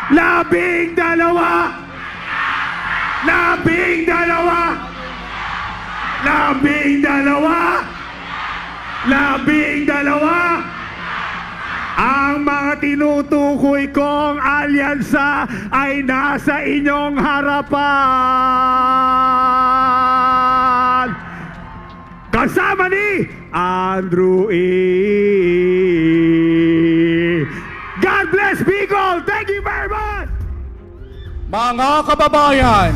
Labing dalawa! Labing dalawa! Labing dalawa! Labing dalawa! Ang mga tinutukoy kong alyansa ay nasa inyong harapan. Kasama ni Andrew E. God bless Bicol! Thank you very much! Mga kababayan,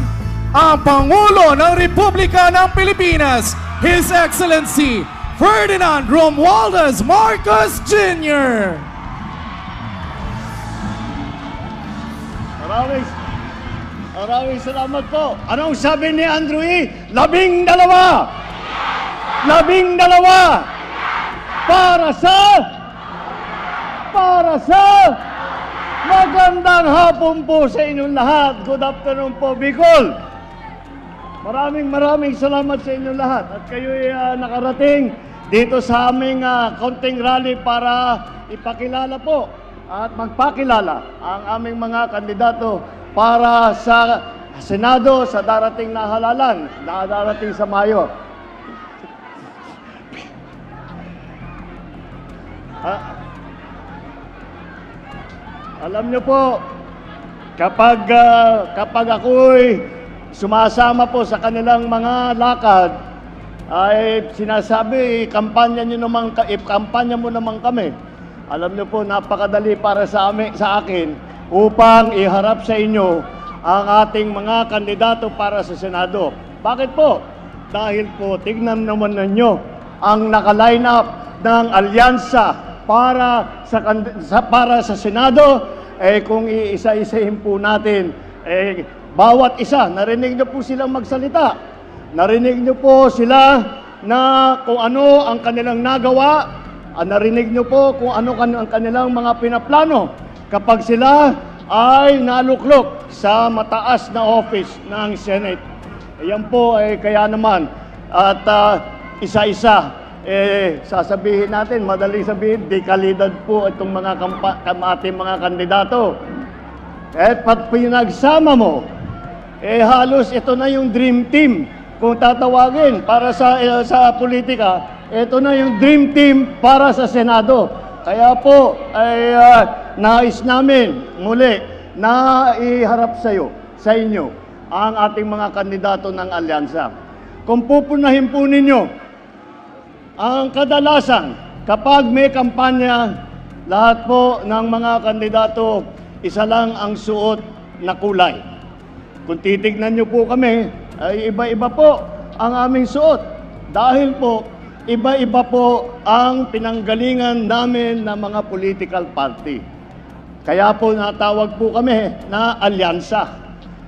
ang Pangulo ng Republika ng Pilipinas, His Excellency Ferdinand Romualdez Marcos Jr. Maraming salamat po. Anong sabi ni Andrew E? Labing dalawa! Labing dalawa! Para sa magandang hapon po sa inyong lahat. Good afternoon po, Bicol. Maraming salamat sa inyong lahat. At kayo'y nakarating dito sa aming konting rally para ipakilala po at magpakilala ang aming mga kandidato para sa Senado sa darating na halalan, na darating sa Mayo. Alam niyo po, kapag ako'y sumasama po sa kanilang mga lakad, ay sinasabi, kampanya mo naman kami. Alam niyo po, napakadali para sa akin upang iharap sa inyo ang ating mga kandidato para sa Senado. Bakit po? Dahil po, tignan naman ninyo ang naka-line up ng alyansa para sa Senado. Kung iisa-isahin po natin, bawat isa, narinig niyo po silang magsalita. Narinig niyo po sila na kung ano ang kanilang nagawa. Narinig niyo po kung ano ang kanilang mga pinaplano kapag sila ay naluklok sa mataas na office ng Senate. Yan po kaya naman at isa-isa sasabihin natin, madaling sabihin, dekalidad po itong mga ating mga kandidato. Pag pinagsama mo, halos ito na yung dream team. Kung tatawagin para sa politika, ito na yung dream team para sa Senado. Kaya po ay nais namin muli na iharap sa inyo ang ating mga kandidato ng alyansa. Kung pupunahin po ninyo, ang kadalasan kapag may kampanya, lahat po ng mga kandidato, isa lang ang suot na kulay. Kung titignan nyo po kami, ay iba-iba po ang aming suot. Dahil po, iba-iba po ang pinanggalingan namin ng mga political party. Kaya po natawag po kami na alyansa.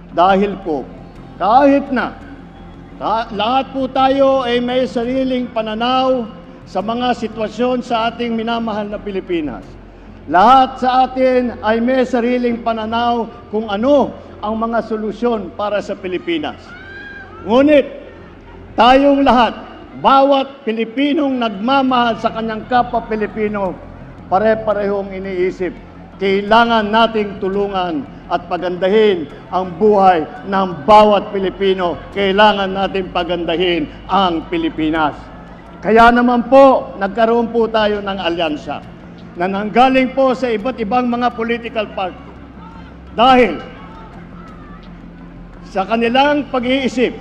Dahil po, kahit na lahat po tayo ay may sariling pananaw sa mga sitwasyon sa ating minamahal na Pilipinas. Lahat sa atin ay may sariling pananaw kung ano ang mga solusyon para sa Pilipinas. Ngunit, tayong lahat, bawat Pilipinong nagmamahal sa kanyang kapwa Pilipino, pare-parehong iniisip, kailangan nating tulungan at pagandahin ang buhay ng bawat Pilipino. Kailangan natin pagandahin ang Pilipinas. Kaya naman po, nagkaroon po tayo ng alyansa na nanggaling po sa iba't ibang mga political party. Dahil sa kanilang pag-iisip,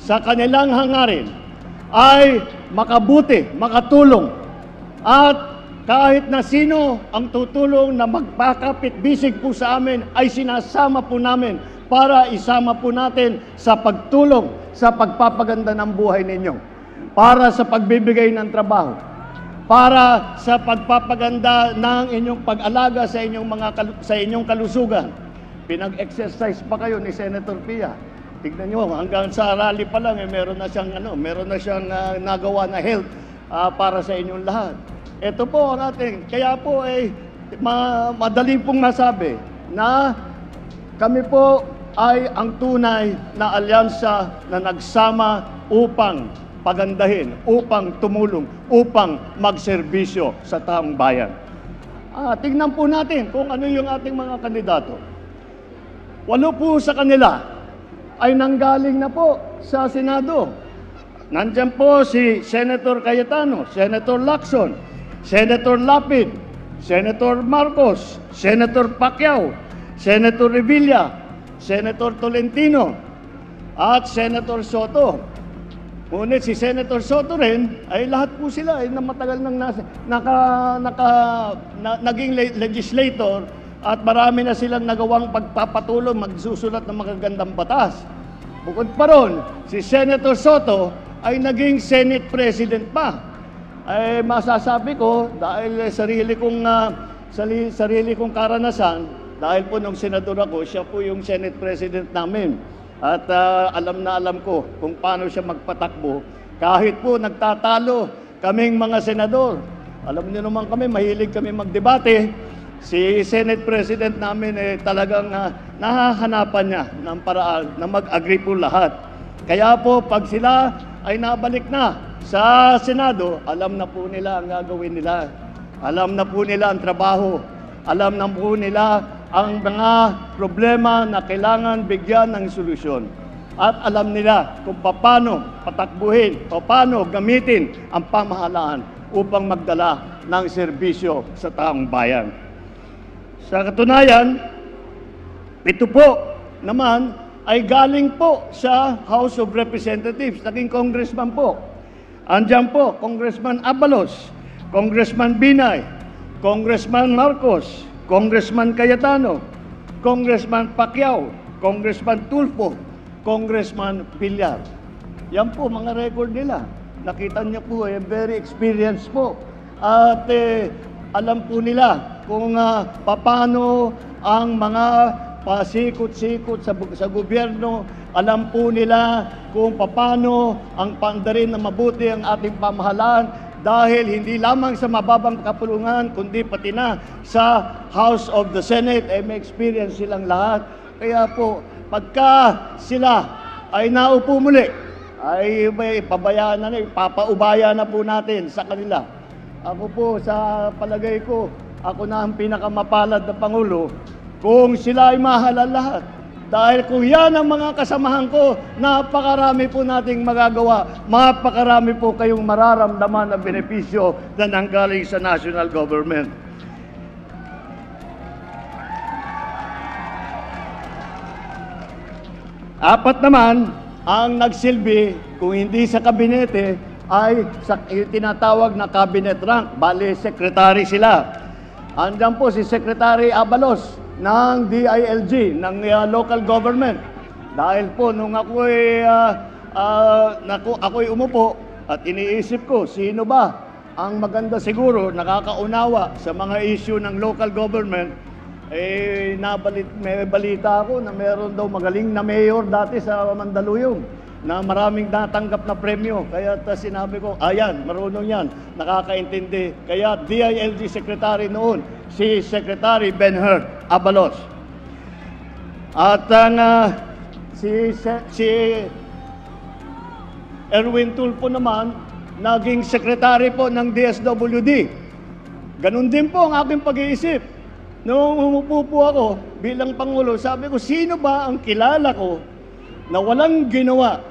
sa kanilang hangarin, ay makabuti, makatulong, at kahit na sino ang tutulong na magpakapit-bisig po sa amin, ay sinasama po namin para isama po natin sa pagtulong sa pagpapaganda ng buhay ninyo, para sa pagbibigay ng trabaho, para sa pagpapaganda ng inyong pag-alaga sa inyong kalusugan. Pinag-exercise pa kayo ni Senator Pia. Tignan nyo, hanggang sa rally pa lang, meron na siyang nagawa na health para sa inyong lahat. Ito po ang ating, kaya po madali pong masabi na kami po ay ang tunay na alyansa na nagsama upang pagandahin, upang tumulong, upang magserbisyo sa taong bayan. Tingnan po natin kung ano yung ating mga kandidato. 8 po sa kanila ay nanggaling na po sa Senado. Nandiyan po si Senator Cayetano, Senator Lacson, Senator Lapid, Senator Marcos, Senator Pacquiao, Senator Revilla, Senator Tolentino, at Senator Soto. Ngunit si Senator Soto rin, ay lahat po sila ay matagal nang naging legislator at marami na silang nagawang pagpapatuloy magsusulat ng magagandang batas. Bukod pa ron, si Senator Soto ay naging Senate President pa. Ay masasabi ko, dahil sarili kong karanasan, dahil po nung senador ako, siya po yung Senate President namin. At alam na alam ko kung paano siya magpatakbo. Kahit po nagtatalo kaming mga senador. Alam niyo naman kami, mahilig kami magdebate. Si Senate President namin talagang nahahanapan niya ng paraan na mag-agree po lahat. Kaya po pag sila ay nabalik na sa Senado, alam na po nila ang gagawin nila. Alam na po nila ang trabaho. Alam na po nila ang mga problema na kailangan bigyan ng solusyon. At alam nila kung paano patakbuhin, paano gamitin ang pamahalaan upang magdala ng serbisyo sa taong bayan. Sa katunayan, ito po naman ay galing po sa House of Representatives, naging congressman po. Andiyan po, Congressman Abalos, Congressman Binay, Congressman Marcos, Congressman Cayetano, Congressman Pacquiao, Congressman Tulfo, Congressman Villar. Yan po mga record nila. Nakita niyo po, very experienced po. At alam po nila kung paano ang mga pasikot-sikot sa gobyerno. Alam po nila kung paano ang pandarin na mabuti ang ating pamahalaan. Dahil hindi lamang sa mababang kapulungan, kundi pati na sa House of the Senate, may experience silang lahat. Kaya po, pagka sila ay naupo muli, ay may pabayaan na, papaubaya na po natin sa kanila. Ako po, sa palagay ko, ako na ang pinakamapalad na Pangulo kung sila ay mahalal lahat. Dahil kung yan ang mga kasamahan ko, napakarami po nating magagawa. Napakarami po kayong mararamdaman na benepisyo na nanggaling sa national government. Apat naman ang nagsilbi, kung hindi sa kabinete, ay sa tinatawag na cabinet rank. Bale, secretary sila. Andiyan po si Secretary Abalos ng DILG, ng local government. Dahil po, nung ako'y umupo at iniisip ko, sino ba ang maganda siguro, nakakaunawa sa mga issue ng local government, may balita ako na meron daw magaling na mayor dati sa Mandaluyong na maraming natanggap na premyo. Kaya sinabi ko, ayan, marunong yan, nakakaintindi. Kaya DILG Secretary noon, si Secretary Benhur Abalos. At si Erwin Tulfo naman, naging Secretary po ng DSWD. Ganun din po ang aking pag-iisip. Noong umupo po ako bilang Pangulo, sabi ko, sino ba ang kilala ko na walang ginawa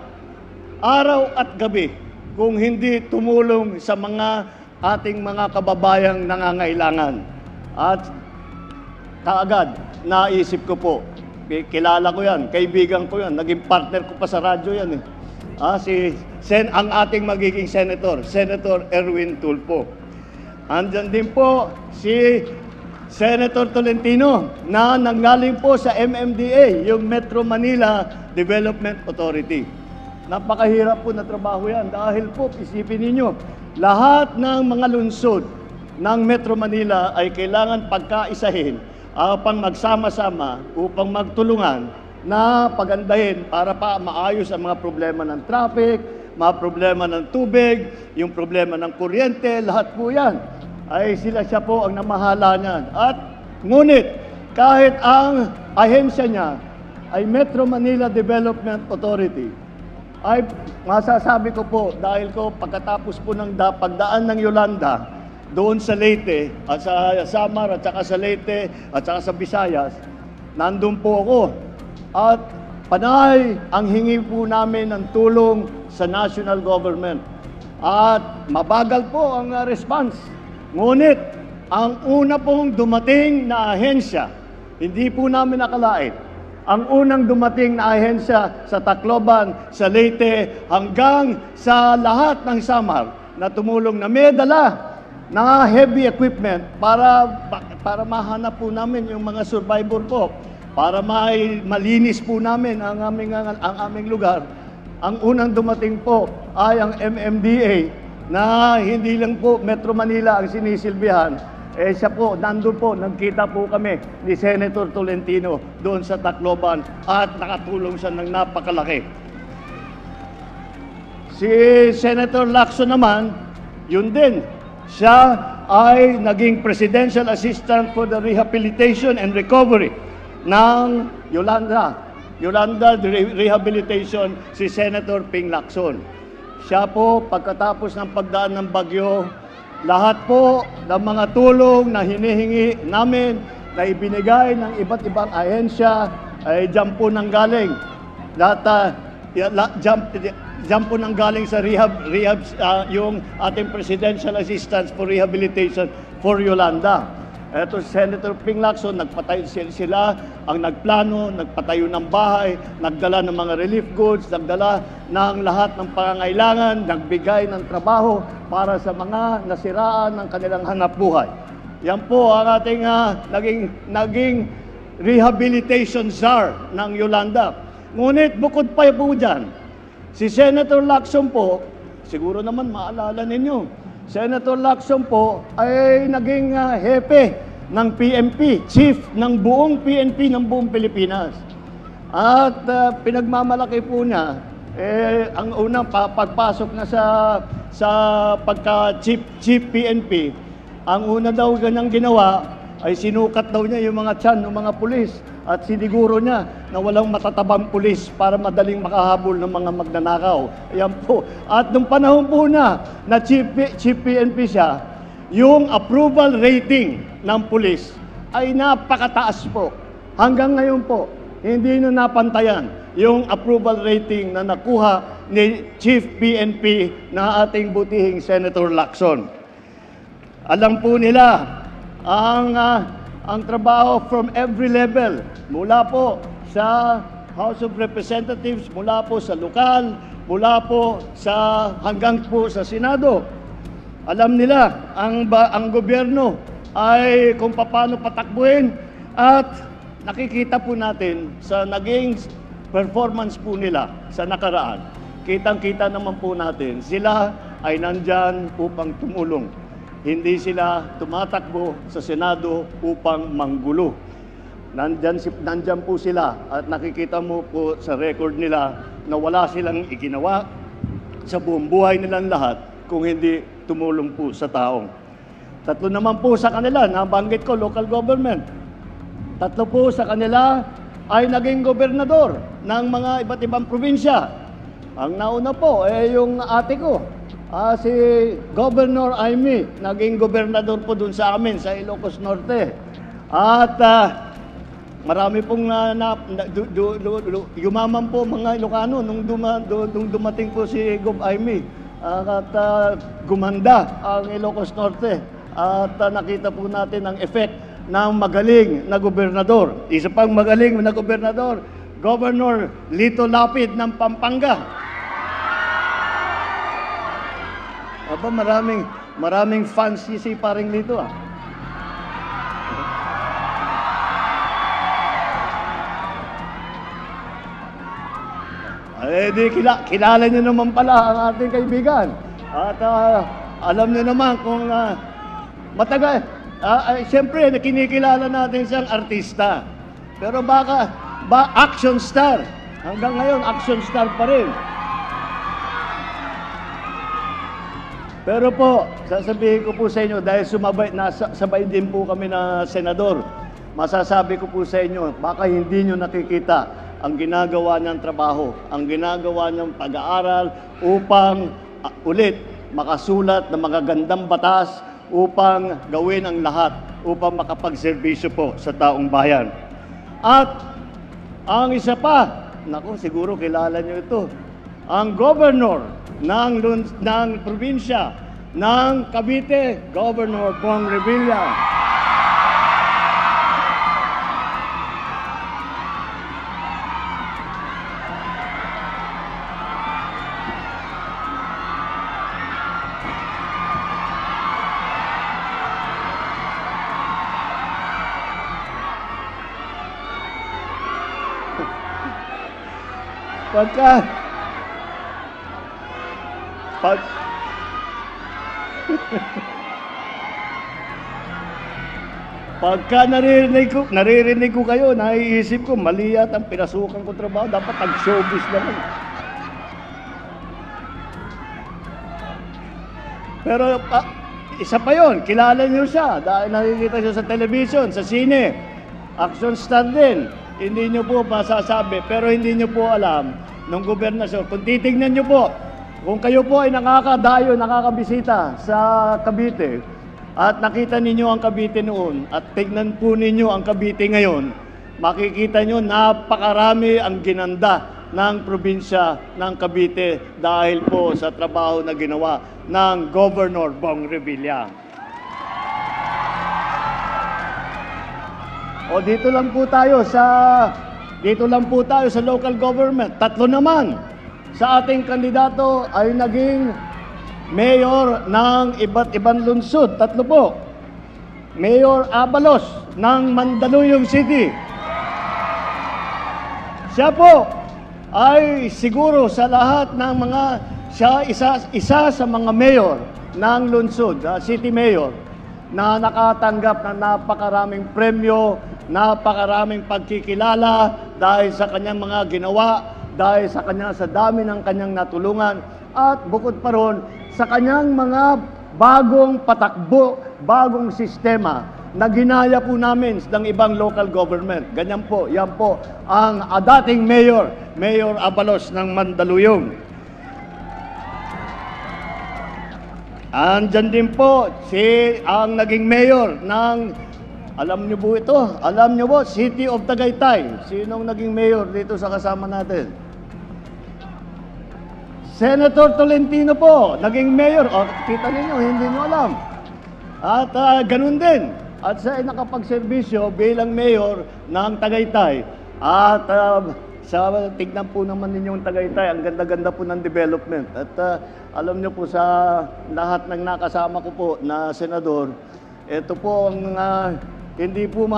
araw at gabi kung hindi tumulong sa mga ating mga kababayang nangangailangan. At kaagad, naisip ko po, kilala ko yan, kaibigan ko yan, naging partner ko pa sa radyo yan ang ating magiging senator, Senator Erwin Tulfo. Andyan din po si Senator Tolentino na nanggaling po sa MMDA, yung Metro Manila Development Authority. Napakahirap po na trabaho yan dahil po, isipin ninyo, lahat ng mga lungsod ng Metro Manila ay kailangan pagkaisahin upang magsama-sama, upang magtulungan na pagandahin para pa maayos ang mga problema ng traffic, mga problema ng tubig, yung problema ng kuryente, lahat po yan ay siya po ang namahala niyan. At ngunit, kahit ang ahensya niya ay Metro Manila Development Authority, ay masasabi ko po, dahil ko pagkatapos po ng pagdaan ng Yolanda, doon sa Leyte, at sa Samar, at saka sa Leyte, at saka sa Visayas, nandun po ako at panay ang hingi po namin ng tulong sa national government. At mabagal po ang response. Ngunit, ang una pong dumating na ahensya, hindi po namin nakalain. Ang unang dumating na ahensya sa Tacloban, sa Leyte, hanggang sa lahat ng Samar na tumulong na may dala na heavy equipment para mahanap po namin yung mga survivor po, para malinis po namin ang aming lugar. Ang unang dumating po ay ang MMDA na hindi lang po Metro Manila ang sinisilbihan. Siya po, nandun po, nagkita po kami ni Senator Tolentino doon sa Tacloban at nakatulong siya ng napakalaki. Si Senator Lacson naman, yun din. Siya ay naging Presidential Assistant for the Rehabilitation and Recovery ng Yolanda Rehabilitation, si Senator Ping Lacson. Siya po, pagkatapos ng pagdaan ng bagyo, lahat po ng mga tulong na hinihingi namin na ibinigay ng iba't ibang ahensya ay dyan po nang galing. Dyan po nang galing sa yung ating Presidential Assistance for Rehabilitation for Yolanda. Ito si Senator Ping Lacson, nagpatay sila, ang nagplano, nagpatayo ng bahay, nagdala ng mga relief goods, nagdala ng lahat ng pangangailangan, nagbigay ng trabaho para sa mga nasiraan ng kanilang hanapbuhay. Yan po ang ating naging rehabilitation czar ng Yolanda. Ngunit bukod pa po dyan, si Senator Lacson po, siguro naman maalala ninyo, Senator Lacson po ay naging hepe ng PNP, chief ng buong PNP ng buong Pilipinas. At pinagmamalaki po niya, ang unang pagpasok na sa pagka-chief PNP, ang una daw ganyang ginawa ay sinukat daw niya yung mga tiyan ng mga pulis at siniguro niya na walang matatabang pulis para madaling makahabol ng mga magnanakaw. Ayan po. At nung panahon po na chief PNP siya, yung approval rating ng pulis ay napakataas po. Hanggang ngayon po, hindi na napantayan yung approval rating na nakuha ni Chief PNP na ating butihing Senator Lacson. Alam po nila ang trabaho from every level, mula po sa House of Representatives, mula po sa lokal, mula po hanggang po sa Senado. Alam nila ang gobyerno ay kung paano patakbuhin at nakikita po natin sa naging performance po nila sa nakaraan. Kitang-kita naman po natin, sila ay nandyan upang tumulong. Hindi sila tumatakbo sa Senado upang manggulo. Nandyan po sila at nakikita mo po sa record nila na wala silang iginawa sa buong buhay nilang lahat kung hindi tumulong po sa taong. Tatlo naman po sa kanila, nabanggit ko, local government. Tatlo po sa kanila ay naging gobernador ng mga iba't ibang probinsya. Ang nauna po yung ate ko, si Governor Aimee, naging gobernador po dun sa amin, sa Ilocos Norte. At marami pong yumaman po mga Ilocano nung dumating po si Gov. Aimee. At gumanda ang Ilocos Norte. At nakita po natin ang effect ng magaling na gobernador. Isa pang magaling na gobernador, Governor Lito Lapid ng Pampanga. Aba, maraming fans si paring Lito ah. Kilala niyo naman pala ang ating kaibigan. At alam niyo naman kung matagal, siyempre kinikilala natin siyang artista. Pero action star. Hanggang ngayon, action star pa rin. Pero po, sasabihin ko po sa inyo, dahil sabay din po kami na senador, masasabi ko po sa inyo, baka hindi nyo nakikita ang ginagawa niyang trabaho, ang ginagawa niyang pag-aaral upang ulit makasulat ng mga gandang batas upang gawin ang lahat upang makapagserbisyo po sa taong bayan. At Ang isa pa, naku, siguro kilala nyo ito, ang governor ng probinsya ng Cavite, Governor Bong Revilla. Pagka naririnig ko kayo, naiisip ko, mali yata ang pinasukan ko trabaho, dapat nag-showbiz naman. Pero isa pa yon, kilala niyo siya dahil nakikita siya sa television, sa sine, action star din. Hindi niyo po masasabi, pero hindi niyo po alam ng gobernasyon. Kung titignan niyo po, kung kayo po ay nakakadayo, nakakabisita sa Cavite, at nakita ninyo ang Cavite noon, at tignan po ninyo ang Cavite ngayon, makikita nyo napakarami ang ginanda ng probinsya ng Cavite dahil po sa trabaho na ginawa ng Governor Bong Revilla. O dito lang po tayo sa local government. 3 naman sa ating kandidato ay naging mayor ng iba't ibang lungsod. 3 po. Mayor Abalos ng Mandaluyong City. Siya po ay siguro sa lahat ng mga, siya isa sa mga mayor ng lungsod, city mayor, na nakatanggap ng napakaraming premyo, napakaraming pagkikilala dahil sa kanyang mga ginawa, dahil sa dami ng kanyang natulungan, at bukod pa ron sa kanyang mga bagong patakbo, bagong sistema na ginaya po namin ng ibang local government. Ganyan po, yan po ang dating mayor, Mayor Abalos ng Mandaluyong. Andyan din po ang naging mayor ng, alam niyo po ito, alam niyo po, City of Tagaytay. Sinong naging mayor dito sa kasama natin? Senator Tolentino po, naging mayor. O, kita ninyo, hindi nyo alam. At ganun din. At siya ay nakapagserbisyo bilang mayor ng Tagaytay. At tignan po naman ninyo yung Tagaytay, ang ganda-ganda po ng development. At alam nyo po sa lahat ng nakasama ko po na senador, ito po ang hindi po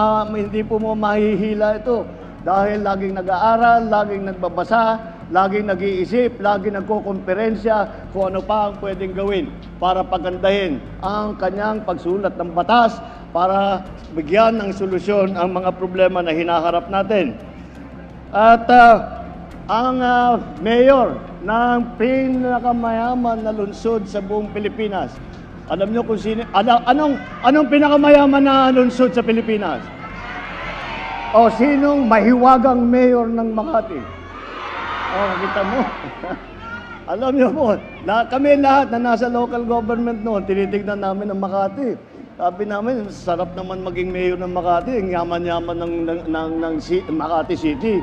mo mahihila ito. Dahil laging nag-aaral, laging nagbabasa, laging nag-iisip, laging nagkokonferensya kung ano pa ang pwedeng gawin para pagandahin ang kanyang pagsulat ng batas para bigyan ng solusyon ang mga problema na hinaharap natin. At ang mayor ng pinakamayaman na lungsod sa buong Pilipinas, alam nyo kung sino, anong pinakamayaman na lungsod sa Pilipinas? O sinong mahiwagang mayor ng Makati? O, kita mo. Alam niyo po, kami lahat na nasa local government noon, tinitignan namin ang Makati. Sabi namin, sarap naman maging mayor ng Makati, ang yaman-yaman ng Makati City.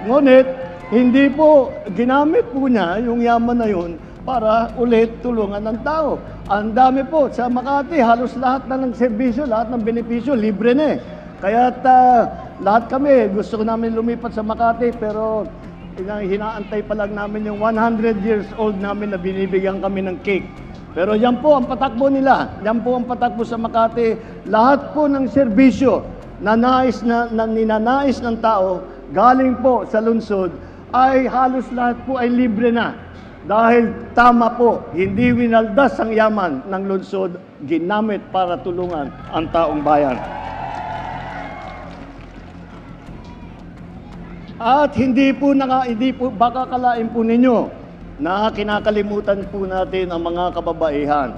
Ngunit, hindi po, ginamit po niya yung yaman na yun para ulit tulungan ng tao. Ang dami po, sa Makati, halos lahat na ng serbisyo, lahat ng benepisyo, libre na eh. Kaya lahat kami, gusto namin lumipat sa Makati, pero hinaantay pa lang namin yung 100 years old namin na binibigyan kami ng cake. Pero yan po ang patakbo nila, yan po ang patakbo sa Makati. Lahat po ng serbisyo na ninanais ng tao, galing po sa lungsod, ay halos lahat po ay libre na. Dahil tama po, hindi winaldas ang yaman ng lungsod, ginamit para tulungan ang taong bayan. At hindi po baka kalain po ninyo na kinakalimutan po natin ang mga kababaihan.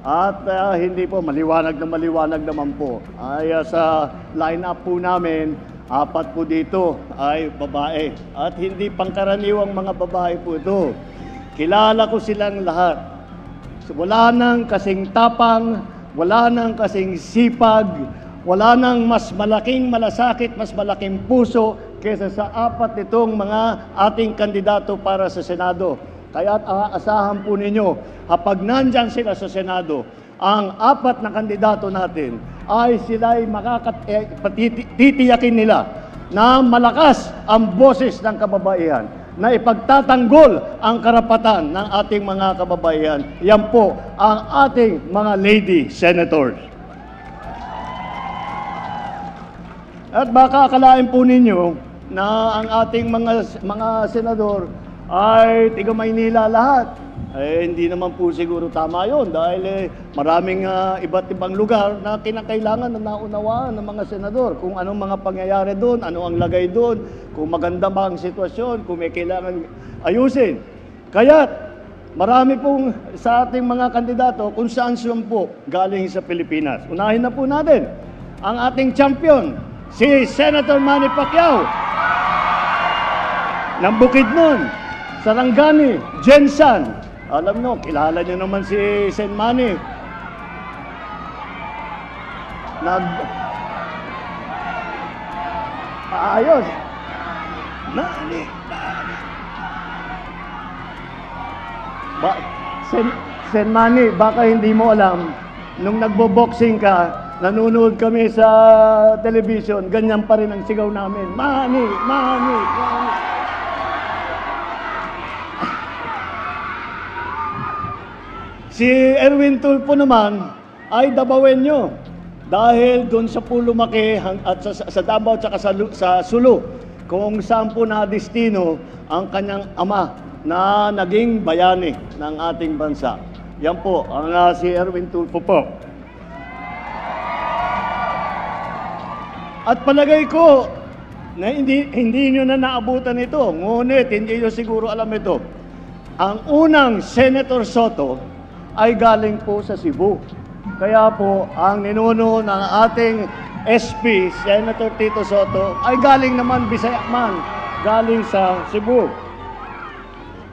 At hindi po, maliwanag naman po. Ay sa line-up po namin, 4 po dito ay babae. At hindi pangkaraniwang mga babae po ito. Kilala ko silang lahat. Wala nang kasing tapang, wala nang kasing sipag, wala nang mas malaking malasakit, mas malaking puso kaysa sa apat nitong mga ating kandidato para sa Senado. Kaya aasahan po ninyo, kapag nandyan sila sa Senado, ang apat na kandidato natin ay sila'y titiyakin nila na malakas ang boses ng kababaihan, na ipagtatanggol ang karapatan ng ating mga kababaihan. Yan po ang ating mga lady senators. At baka akalain po ninyo na ang ating mga senador ay tiga Maynila lahat. Hindi naman po siguro tama yun dahil maraming iba't ibang lugar na kinakailangan na naunawaan ng mga senador kung anong mga pangyayari doon, ano ang lagay doon, kung maganda ba ang sitwasyon, kung may kailangan ayusin. Kaya marami pong sa ating mga kandidato kung saan po galing sa Pilipinas. Unahin na po natin ang ating champion, si Senator Manny Pacquiao ng Bukidnon, Sarangani, Jensan. Alam nyo, kilala nyo naman si Sen Manny. Ayos. Manny. Sen Manny, baka hindi mo alam, nung nagbo-boxing ka, nanonood kami sa television, ganyan pa rin ang sigaw namin. Manny, Manny, Manny. Si Erwin Tulfo naman ay Dabawenyo dahil doon sa po lumaki at sa Davao at sa Sulu kung saan po na-destino ang kanyang ama na naging bayani ng ating bansa. Yan po ang si Erwin Tulfo po. At palagay ko na hindi nyo na naabutan ito, ngunit hindi nyo siguro alam ito. Ang unang Senator Soto ay galing po sa Cebu. Kaya po, ang ninuno ng ating SP, Senator Tito Soto, ay galing naman Bisaya man, galing sa Cebu.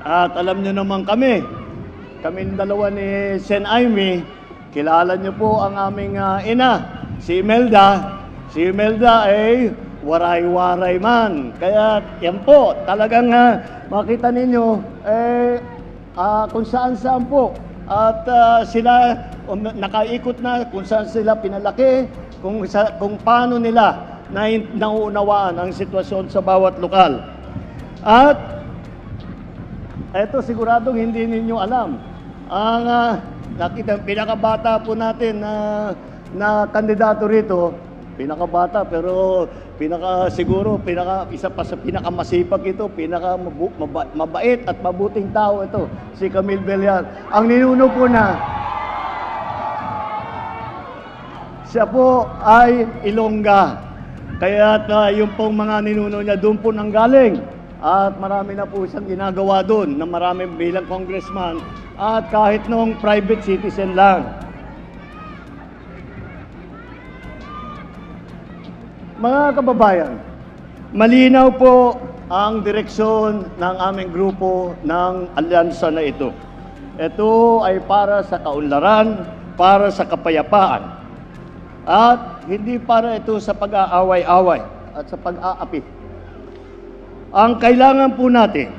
At alam nyo naman kaming dalawa ni Sen Aimee, kilala nyo po ang aming ina, si Imelda. Si Imelda ay waray-waray man. Kaya yan po, talagang makita ninyo, kung saan-saan po. At sila nakaikot na kung saan sila pinalaki, kung paano nila nauunawaan ang sitwasyon sa bawat lokal. At eto siguradong hindi ninyo alam. Ang nakita pinakabata po natin na kandidato rito, pinakabata pero isa pa sa pinakamasipag ito, mabait at mabuting tao ito, si Camille Villar. Ang ninuno po siya po ay Ilongga. Kaya yung pong mga ninuno niya doon po nanggaling. At marami na po siyang ginagawa doon na marami bilang congressman at kahit noong private citizen lang. Mga kababayan, malinaw po ang direksyon ng aming grupo ng alyansa na ito. Ito ay para sa kaunlaran, para sa kapayapaan, at hindi para ito sa pag-aaway-away at sa pag-aapi. Ang kailangan po natin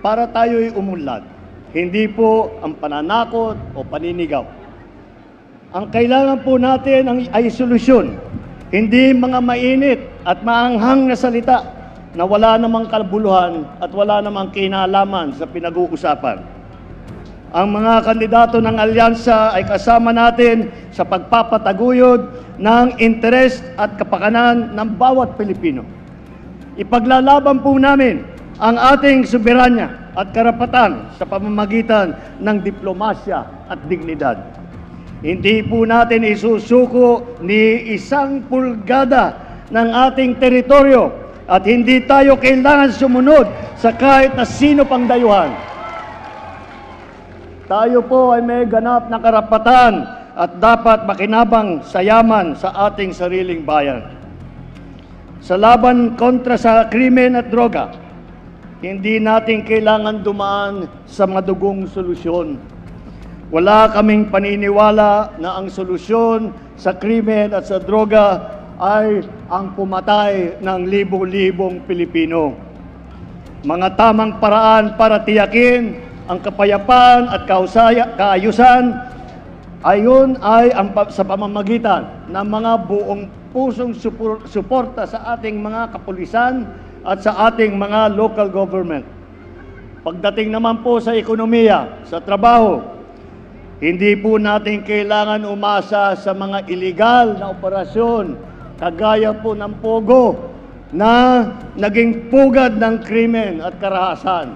para tayo'y umunlad, hindi po ang pananakot o paninigaw. Ang kailangan po natin ay solusyon. Hindi mga mainit at maanghang na salita na wala namang kabuluhan at wala namang kinalaman sa pinag-uusapan. Ang mga kandidato ng alyansa ay kasama natin sa pagpapataguyod ng interes at kapakanan ng bawat Pilipino. Ipaglalaban po namin ang ating soberanya at karapatan sa pamamagitan ng diplomasya at dignidad. Hindi po natin isusuko ni isang pulgada ng ating teritoryo at hindi tayo kailangan sumunod sa kahit na sino pang dayuhan. Tayo po ay may ganap na karapatan at dapat makinabang sa yaman sa ating sariling bayan. Sa laban kontra sa krimen at droga, hindi natin kailangan dumaan sa madugong solusyon. Wala kaming paniniwala na ang solusyon sa krimen at sa droga ay ang pumatay ng libo-libong Pilipino. Mga tamang paraan para tiyakin ang kapayapaan at kaayusan ayon ay sa pamamagitan ng mga buong pusong suporta sa ating mga kapulisan at sa ating mga local government. Pagdating naman po sa ekonomiya, sa trabaho, hindi po natin kailangan umasa sa mga iligal na operasyon kagaya po ng Pogo na naging pugad ng krimen at karahasan.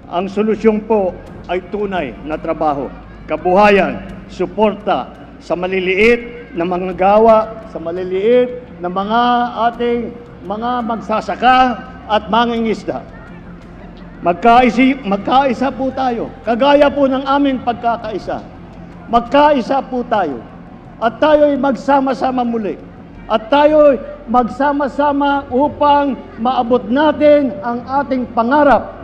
Ang solusyon po ay tunay na trabaho, kabuhayan, suporta sa maliliit na mga gawa, sa maliliit na mga ating mga magsasaka at mangingisda. Magkaisa po tayo, kagaya po ng aming pagkakaisa. Magkaisa po tayo at tayo'y magsama-sama muli. At tayo'y magsama-sama upang maabot natin ang ating pangarap,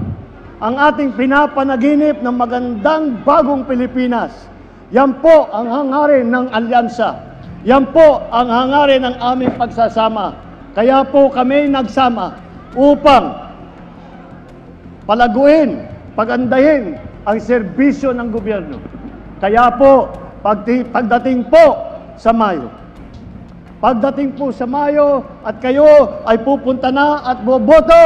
ang ating pinapanaginip ng magandang bagong Pilipinas. Yan po ang hangarin ng alyansa. Yan po ang hangarin ng aming pagsasama. Kaya po kami nagsama upang palaguin, pagandahin ang serbisyo ng gobyerno. Kaya po, pagdating po sa Mayo at kayo ay pupunta na at boboto,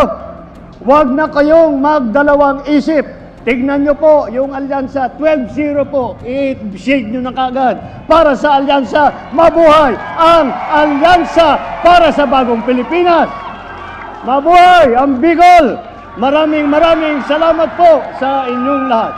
huwag na kayong magdalawang isip. Tignan nyo po yung alyansa, 12-0 po, i-shade nyo na kagad. Para sa alyansa, mabuhay ang alyansa para sa bagong Pilipinas. Mabuhay ang Bicol! Maraming salamat po sa inyong lahat.